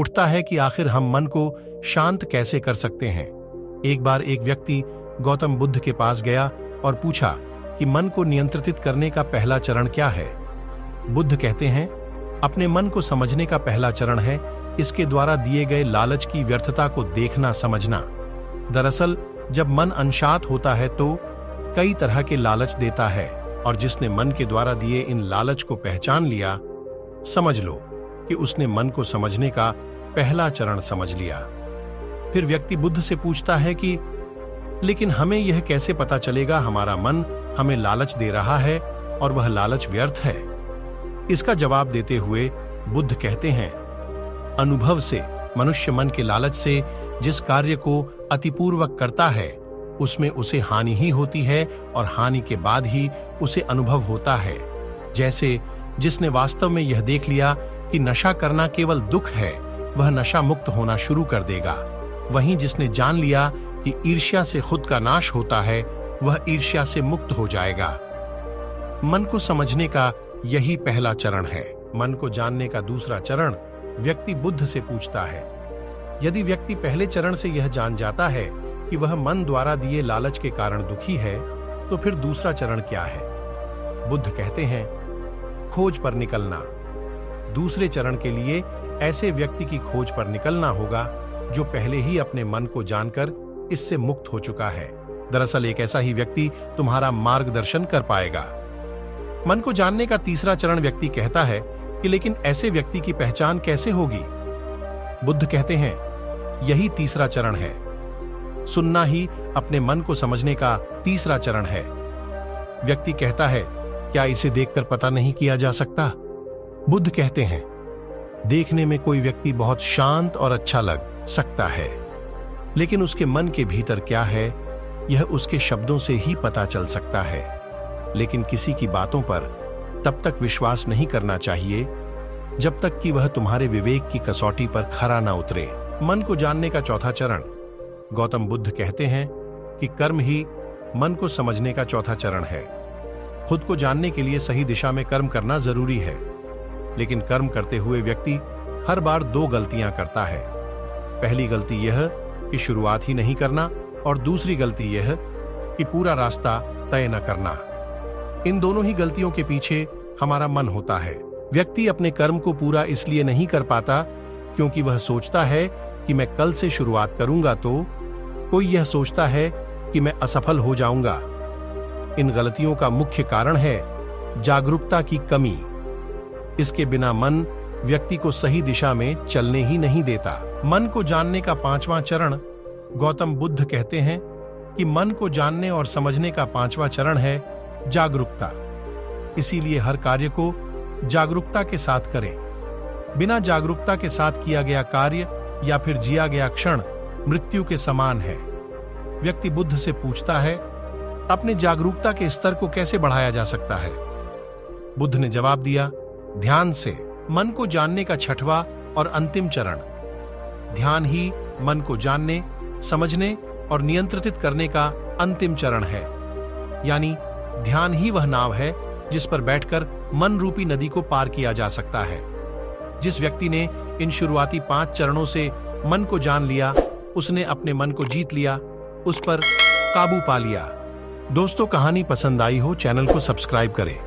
उठता है कि आखिर हम मन को शांत कैसे कर सकते हैं। एक बार एक व्यक्ति गौतम बुद्ध के पास गया और पूछा कि मन को नियंत्रित करने का पहला चरण क्या है। बुद्ध कहते हैं, अपने मन को समझने का पहला चरण है इसके द्वारा दिए गए लालच की व्यर्थता को देखना समझना। दरअसल जब मन अनशांत होता है तो कई तरह के लालच देता है, और जिसने मन के द्वारा दिए इन लालच को पहचान लिया, समझ लो कि उसने मन को समझने का पहला चरण समझ लिया। फिर व्यक्ति बुद्ध से पूछता है कि लेकिन हमें यह कैसे पता चलेगा हमारा मन हमें लालच दे रहा है और वह लालच व्यर्थ है। इसका जवाब देते हुए बुद्ध कहते हैं, अनुभव से मनुष्य मन के लालच से जिस कार्य को अतिपूर्वक करता है उसमें उसे हानि ही होती है और हानि के बाद ही उसे अनुभव होता है। जैसे जिसने वास्तव में यह देख लिया कि नशा करना केवल दुख है, वह नशा मुक्त होना शुरू कर देगा। वहीं जिसने जान लिया कि ईर्ष्या से खुद का नाश होता है, वह ईर्ष्या से मुक्त हो जाएगा। मन को समझने का यही पहला चरण है। मन को जानने का दूसरा चरण व्यक्ति बुद्ध से पूछता है। यदि व्यक्ति पहले चरण से यह जान जाता है कि वह मन द्वारा दिए लालच के कारण दुखी है, तो फिर दूसरा चरण क्या है? बुद्ध कहते हैं, खोज पर निकलना। दूसरे चरण के लिए ऐसे व्यक्ति की खोज पर निकलना होगा जो पहले ही अपने मन को जानकर इससे मुक्त हो चुका है। दरअसल एक ऐसा ही व्यक्ति तुम्हारा मार्गदर्शन कर पाएगा। मन को जानने का तीसरा चरण व्यक्ति कहता है कि लेकिन ऐसे व्यक्ति की पहचान कैसे होगी? बुद्ध कहते हैं, यही तीसरा चरण है। सुनना ही अपने मन को समझने का तीसरा चरण है। व्यक्ति कहता है, क्या इसे देखकर पता नहीं किया जा सकता? बुद्ध कहते हैं, देखने में कोई व्यक्ति बहुत शांत और अच्छा लग सकता है, लेकिन उसके मन के भीतर क्या है यह उसके शब्दों से ही पता चल सकता है। लेकिन किसी की बातों पर तब तक विश्वास नहीं करना चाहिए जब तक कि वह तुम्हारे विवेक की कसौटी पर खरा न उतरे। मन को जानने का चौथा चरण गौतम बुद्ध कहते हैं कि कर्म ही मन को समझने का चौथा चरण है। खुद को जानने के लिए सही दिशा में कर्म करना जरूरी है, लेकिन कर्म करते हुए व्यक्ति हर बार दो गलतियां करता है। पहली गलती यह कि शुरुआत ही नहीं करना, और दूसरी गलती यह कि पूरा रास्ता तय न करना। इन दोनों ही गलतियों के पीछे हमारा मन होता है। व्यक्ति अपने कर्म को पूरा इसलिए नहीं कर पाता क्योंकि वह सोचता है कि मैं कल से शुरुआत करूंगा तो कोई यह सोचता है कि मैं असफल हो जाऊंगा। इन गलतियों का मुख्य कारण है जागरूकता की कमी। इसके बिना मन व्यक्ति को सही दिशा में चलने ही नहीं देता। मन को जानने का पांचवां चरण गौतम बुद्ध कहते हैं कि मन को जानने और समझने का पांचवां चरण है जागरूकता। इसीलिए हर कार्य को जागरूकता के साथ करें। बिना जागरूकता के साथ किया गया कार्य या फिर जिया गया क्षण मृत्यु के समान है। व्यक्ति बुद्ध से पूछता है, अपने जागरूकता के स्तर को कैसे बढ़ाया जा सकता है? बुद्ध ने जवाब दिया, ध्यान से। मन को जानने का छठवां और अंतिम चरण ध्यान ही मन को जानने, समझने और नियंत्रित करने का अंतिम चरण है। यानी ध्यान ही वह नाव है जिस पर बैठकर मन रूपी नदी को पार किया जा सकता है। जिस व्यक्ति ने इन शुरुआती 5 चरणों से मन को जान लिया, उसने अपने मन को जीत लिया, उस पर काबू पा लिया। दोस्तों, कहानी पसंद आई हो चैनल को सब्सक्राइब करें।